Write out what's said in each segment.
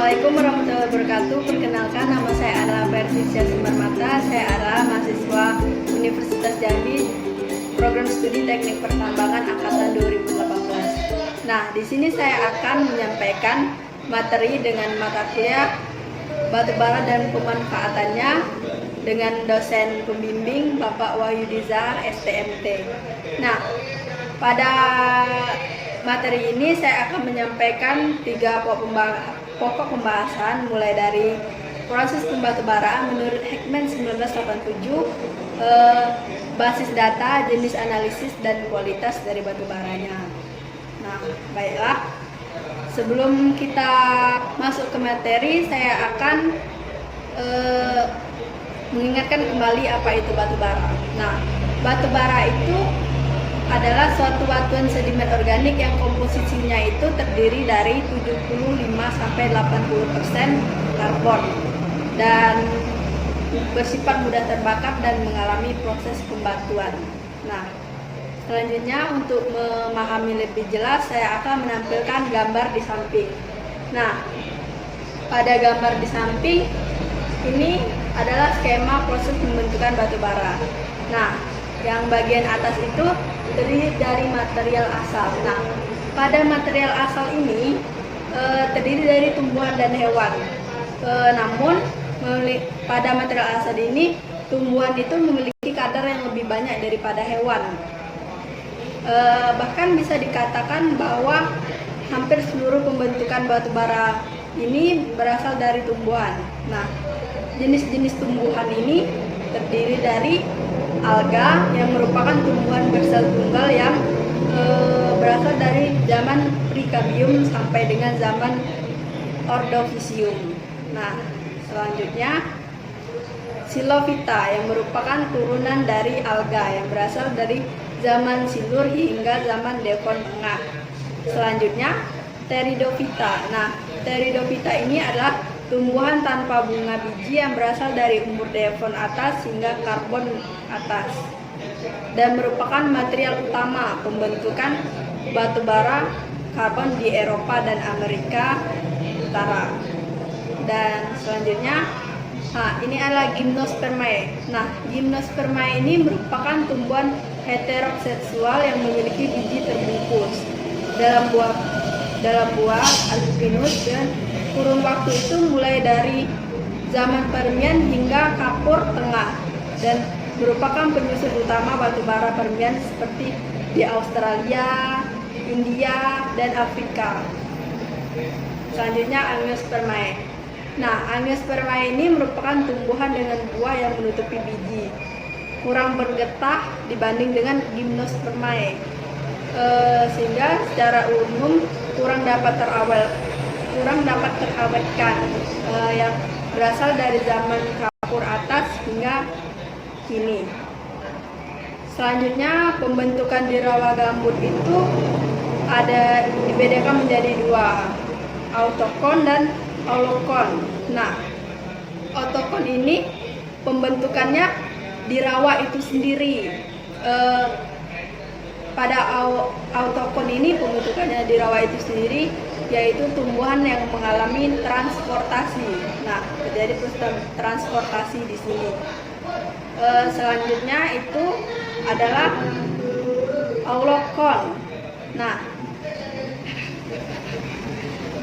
Assalamualaikum warahmatullahi wabarakatuh. Perkenalkan, nama saya Ara Persisya Sumarmata. Saya Ara, mahasiswa Universitas Jambi, program studi Teknik Pertambangan angkatan 2018. Nah, di sini saya akan menyampaikan materi dengan mata kuliah batubara dan pemanfaatannya dengan dosen pembimbing Bapak Wahyudiza STMT. Nah, pada materi ini saya akan menyampaikan 3 pokok pembahasan, mulai dari proses pembatubaraan menurut Heckman 1987, basis data, jenis analisis, dan kualitas dari batubaranya. Nah, baiklah. Sebelum kita masuk ke materi, saya akan mengingatkan kembali apa itu batubara. Nah, batubara itu adalah suatu batuan sedimen organik yang komposisinya itu terdiri dari 75-80% karbon dan bersifat mudah terbakar dan mengalami proses pembatuan. Nah, selanjutnya untuk memahami lebih jelas saya akan menampilkan gambar di samping. Nah, pada gambar di samping ini adalah skema proses pembentukan batubara. Nah, yang bagian atas itu terdiri dari material asal. Nah, pada material asal ini terdiri dari tumbuhan dan hewan. Namun pada material asal ini tumbuhan itu memiliki kadar yang lebih banyak daripada hewan. Bahkan bisa dikatakan bahwa hampir seluruh pembentukan batubara ini berasal dari tumbuhan. Nah, jenis-jenis tumbuhan ini terdiri dari alga yang merupakan tumbuhan bersel tunggal yang berasal dari zaman Precambium sampai dengan zaman Ordovicium. Nah, selanjutnya Xylophyta yang merupakan turunan dari alga yang berasal dari zaman Silur hingga zaman Devon Tengah. Selanjutnya Pteridophyta. Nah, Pteridophyta ini adalah tumbuhan tanpa bunga biji yang berasal dari umur Devon atas hingga Karbon atas dan merupakan material utama pembentukan batubara karbon di Eropa dan Amerika Utara. Dan selanjutnya, ini adalah Gymnospermae. Nah, Gymnospermae ini merupakan tumbuhan heteroseksual yang memiliki biji terbungkus dalam buah alupinus, dan kurun waktu itu mulai dari zaman Permian hingga Kapur Tengah dan merupakan penyusun utama batubara Permian seperti di Australia, India, dan Afrika. Selanjutnya Angiospermae. Nah, Angiospermae ini merupakan tumbuhan dengan buah yang menutupi biji, kurang bergetah dibanding dengan Gymnospermae, sehingga secara umum kurang dapat terawetkan, yang berasal dari zaman Kapur atas hingga kini. Selanjutnya, pembentukan di rawa gambut itu dibedakan menjadi 2, autokon dan aulokon. Nah, autokon ini pembentukannya di rawa itu sendiri. Pada autokon ini pembentukannya di rawa itu sendiri, yaitu tumbuhan yang mengalami transportasi. Nah, terjadi proses transportasi di sini. Selanjutnya itu adalah aulokon. Nah,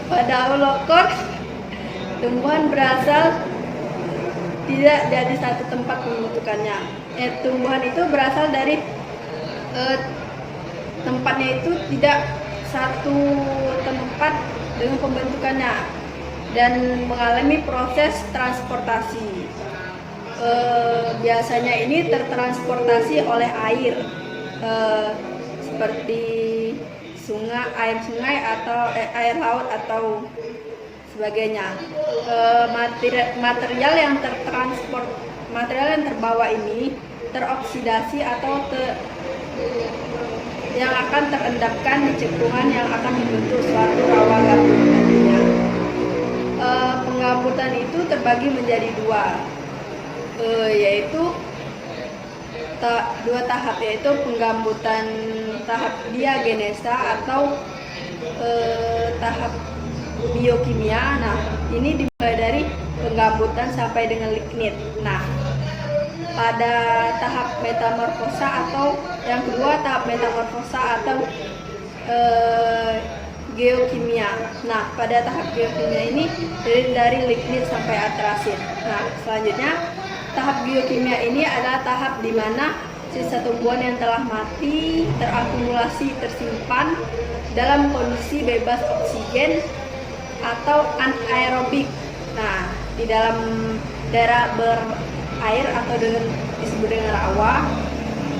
pada aulokon tumbuhan berasal tidak dari satu tempat pembentukannya. Tumbuhan itu berasal dari tempatnya itu tidak satu tempat dengan pembentukannya dan mengalami proses transportasi. Biasanya ini tertransportasi oleh air, seperti air sungai atau air laut atau sebagainya. Material yang terbawa ini teroksidasi atau yang akan terendapkan di cekungan yang akan membentuk suatu rawa gambut nantinya. Penggambutan itu terbagi menjadi 2, yaitu 2 tahap, yaitu penggambutan tahap diagenesa atau tahap biokimia. Nah, ini dimulai dari penggambutan sampai dengan lignit. Nah, pada tahap metamorfosa atau yang kedua tahap metamorfosa atau geokimia. Nah, pada tahap geokimia ini dari lignit sampai antrasit. Nah, selanjutnya tahap geokimia ini adalah tahap di mana sisa tumbuhan yang telah mati terakumulasi tersimpan dalam kondisi bebas oksigen atau anaerobik. Nah, di dalam daerah berair atau disebut dengan rawa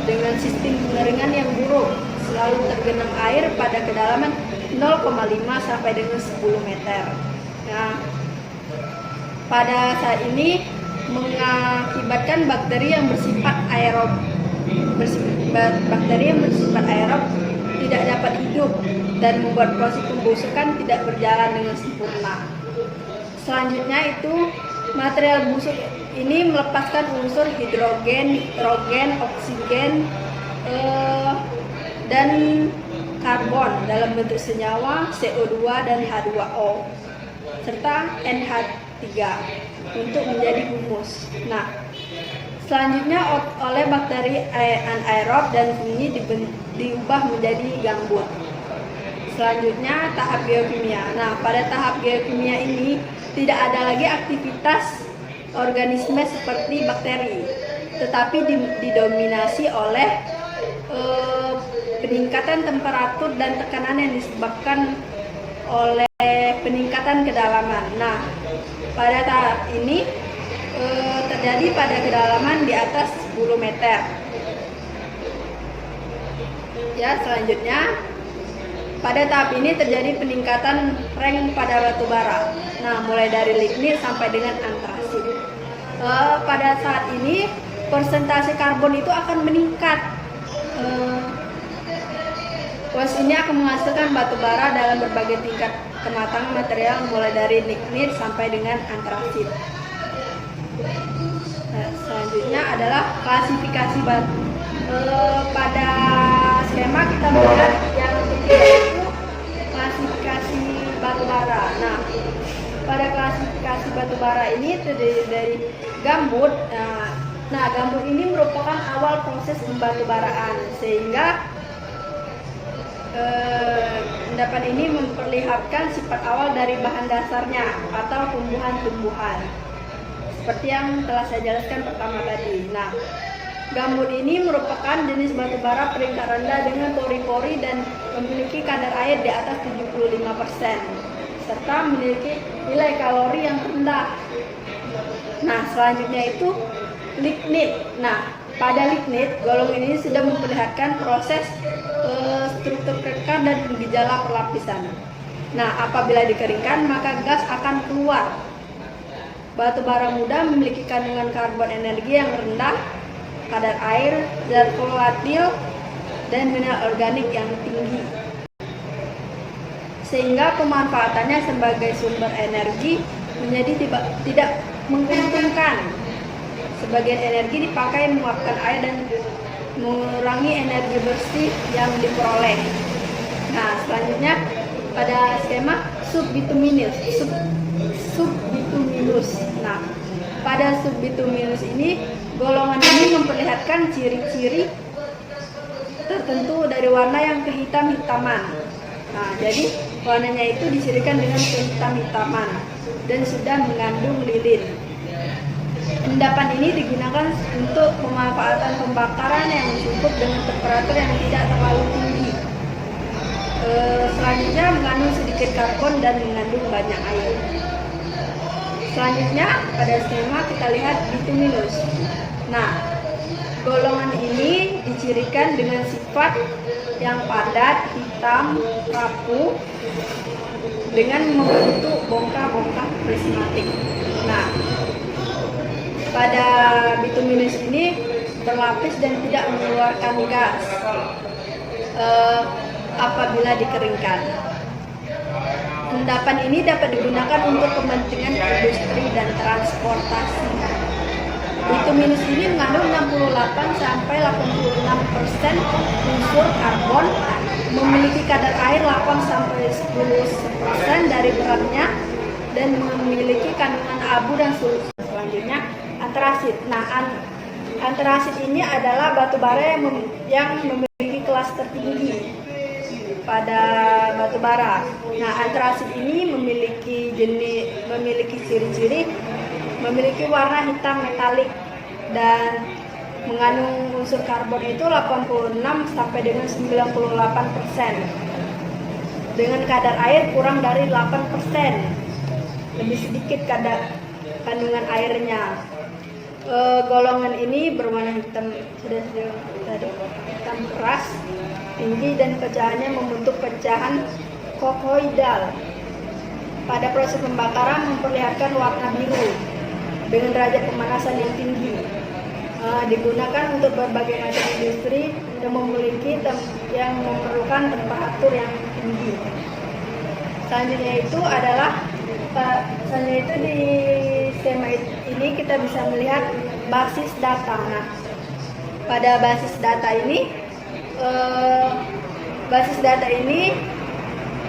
dengan sistem pengeringan yang buruk, selalu tergenang air pada kedalaman 0,5 sampai dengan 10 meter. Nah, pada saat ini mengakibatkan bakteri yang bersifat aerob tidak dapat hidup dan membuat proses pembusukan tidak berjalan dengan sempurna. Selanjutnya itu material busuk ini melepaskan unsur hidrogen, nitrogen, oksigen, dan karbon dalam bentuk senyawa CO2 dan H2O serta NH3 untuk menjadi humus. Nah, selanjutnya oleh bakteri anaerob dan fungi diubah menjadi gambut. Selanjutnya tahap geokimia. Nah, pada tahap geokimia ini tidak ada lagi aktivitas organisme seperti bakteri, tetapi didominasi oleh peningkatan temperatur dan tekanan yang disebabkan oleh peningkatan kedalaman. Nah, pada tahap ini terjadi pada kedalaman di atas 10 meter. Ya, selanjutnya pada tahap ini terjadi peningkatan rank pada batu bara. Nah, mulai dari lignit sampai dengan antrasit. Pada saat ini persentase karbon itu akan meningkat. Proses ini akan menghasilkan batu bara dalam berbagai tingkat kematangan material mulai dari lignit sampai dengan antrasit. Nah, selanjutnya adalah klasifikasi batu. Pada skema kita melihat yang ketiga itu klasifikasi batu bara. Nah, pada klasifikasi batu bara ini terdiri dari gambut. Nah, gambut ini merupakan awal proses pembatubaraan, sehingga endapan ini memperlihatkan sifat awal dari bahan dasarnya atau tumbuhan-tumbuhan, seperti yang telah saya jelaskan pertama tadi. Nah, gambut ini merupakan jenis batu bara peringkat rendah dengan pori-pori dan memiliki kadar air di atas 75%, serta memiliki nilai kalori yang rendah. Nah, selanjutnya itu lignit. Nah, pada lignit, golongan ini sudah memperlihatkan proses struktur kekar dan gejala perlapisan. Nah, apabila dikeringkan, maka gas akan keluar. Batu bara muda memiliki kandungan karbon energi yang rendah, kadar air, zat volatil, dan mineral organik yang tinggi, sehingga pemanfaatannya sebagai sumber energi menjadi tidak menguntungkan. Sebagian energi dipakai menguapkan air dan mengurangi energi bersih yang diperoleh. Nah, selanjutnya pada skema subbituminous. Nah, pada subbituminous ini golongan ini memperlihatkan ciri-ciri tertentu dari warna yang kehitam-hitaman. Nah, jadi warnanya itu dicirikan dengan kehitam-hitaman dan sudah mengandung lilin. Endapan ini digunakan untuk pemanfaatan pembakaran yang cukup dengan temperatur yang tidak terlalu tinggi. Selanjutnya mengandung sedikit karbon dan mengandung banyak air. Selanjutnya pada skema kita lihat bituminous. Nah, golongan ini dicirikan dengan sifat yang padat, hitam, rapuh, dengan membentuk bongkah-bongkah prismatik. Nah, pada bituminous ini berlapis dan tidak mengeluarkan gas apabila dikeringkan. Endapan ini dapat digunakan untuk kepentingan industri dan transportasi. Bituminous ini mengandung 68 sampai 86% unsur karbon memiliki kadar air 8-10% dari beratnya dan memiliki kandungan abu dan sulfur. Selanjutnya antrasit. Nah, antrasit ini adalah batu bara yang memiliki kelas tertinggi pada batu bara. Nah, antrasit ini memiliki ciri-ciri memiliki warna hitam metalik dan mengandung unsur karbon itu 86 sampai dengan 98%. Dengan kadar air kurang dari 8%. Lebih sedikit kadar kandungan airnya. Golongan ini berwarna hitam hitam keras, tinggi, dan pecahannya membentuk pecahan kokoidal. Pada proses pembakaran memperlihatkan warna biru dengan derajat pemanasan yang tinggi. Digunakan untuk berbagai macam industri yang memerlukan temperatur yang tinggi. Selanjutnya di skema ini kita bisa melihat basis data. Nah, pada basis data ini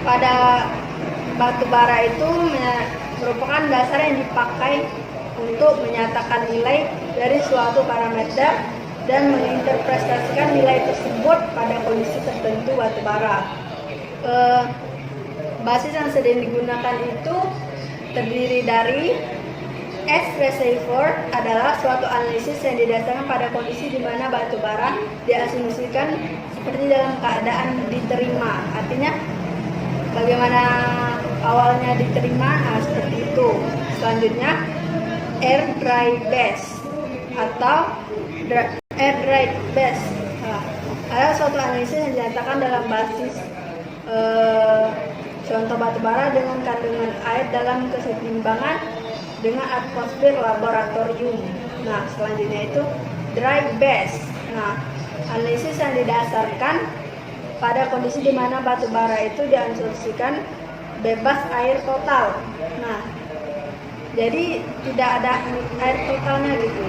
pada batu bara itu merupakan dasar yang dipakai untuk menyatakan nilai dari suatu parameter dan menginterpretasikan nilai tersebut pada kondisi tertentu batu bara. Basis yang sedang digunakan itu terdiri dari S reservoir adalah suatu analisis yang didasarkan pada kondisi di mana batu bara diasumsikan seperti dalam keadaan diterima. Artinya bagaimana awalnya diterima, seperti itu. Selanjutnya air dry base atau air dry base adalah suatu analisis yang dinyatakan dalam basis contoh batu bara dengan kandungan air dalam keseimbangan dengan atmosfer laboratorium. Nah, selanjutnya itu dry base. Nah, analisis yang didasarkan pada kondisi di mana batu bara itu diasumsikan bebas air total. Nah, jadi tidak ada air totalnya gitu.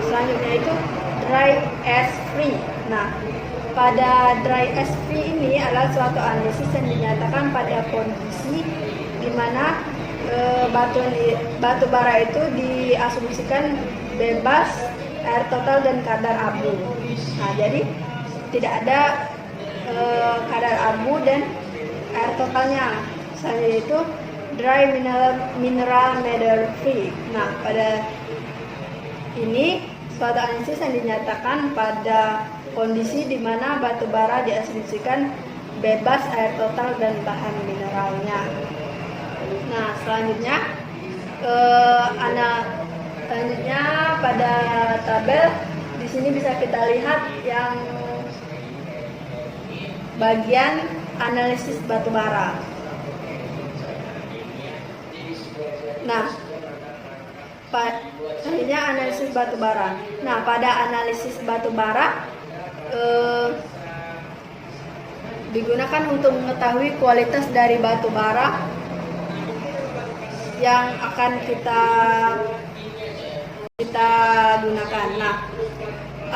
Selanjutnya itu dry as free. Nah, pada dry as free ini adalah suatu analisis yang dinyatakan pada kondisi di mana batu bara itu diasumsikan bebas air total dan kadar abu. Nah, jadi tidak ada kadar abu dan air totalnya. Selanjutnya itu dry mineral matter free. Nah, pada ini suatu analisis yang dinyatakan pada kondisi di mana batu bara diasumsikan bebas air total dan bahan mineralnya. Nah, selanjutnya pada tabel di sini bisa kita lihat yang bagian analisis batu bara. Nah, selanjutnya analisis batu bara. Nah, pada analisis batu bara digunakan untuk mengetahui kualitas dari batu bara yang akan kita gunakan. Nah,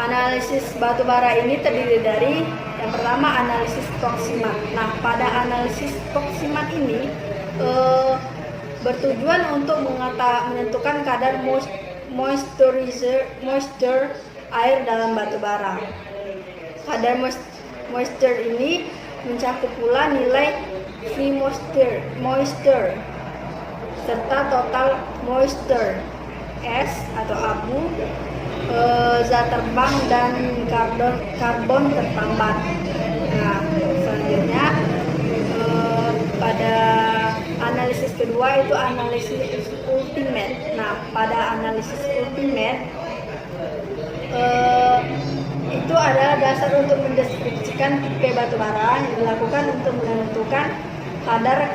analisis batu bara ini terdiri dari yang pertama analisis proximat. Nah, pada analisis proximat ini bertujuan untuk menentukan kadar moisture air dalam batu bara. Kadar moisture ini mencakup pula nilai free moisture serta total moisture, es atau abu, zat terbang dan karbon tertambat. Nah, selanjutnya pada analisis kedua itu analisis ultimate. Nah, pada analisis ultimate itu adalah dasar untuk mendeskripsikan tipe batu bara yang dilakukan untuk menentukan kadar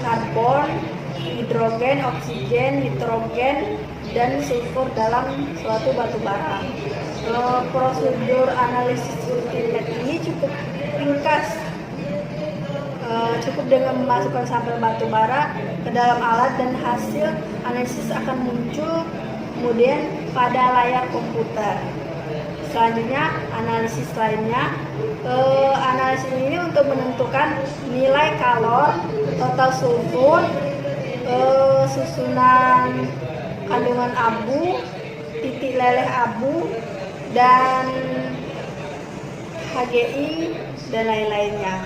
karbon, hidrogen, oksigen, nitrogen, dan sulfur dalam suatu batu bara. Prosedur analisis ultimate ini cukup ringkas. Cukup dengan memasukkan sampel batu bara ke dalam alat dan hasil analisis akan muncul kemudian pada layar komputer. Selanjutnya analisis lainnya, analisis ini untuk menentukan nilai kalor, total sulfur, susunan kandungan abu, titik leleh abu, dan HGI dan lain-lainnya.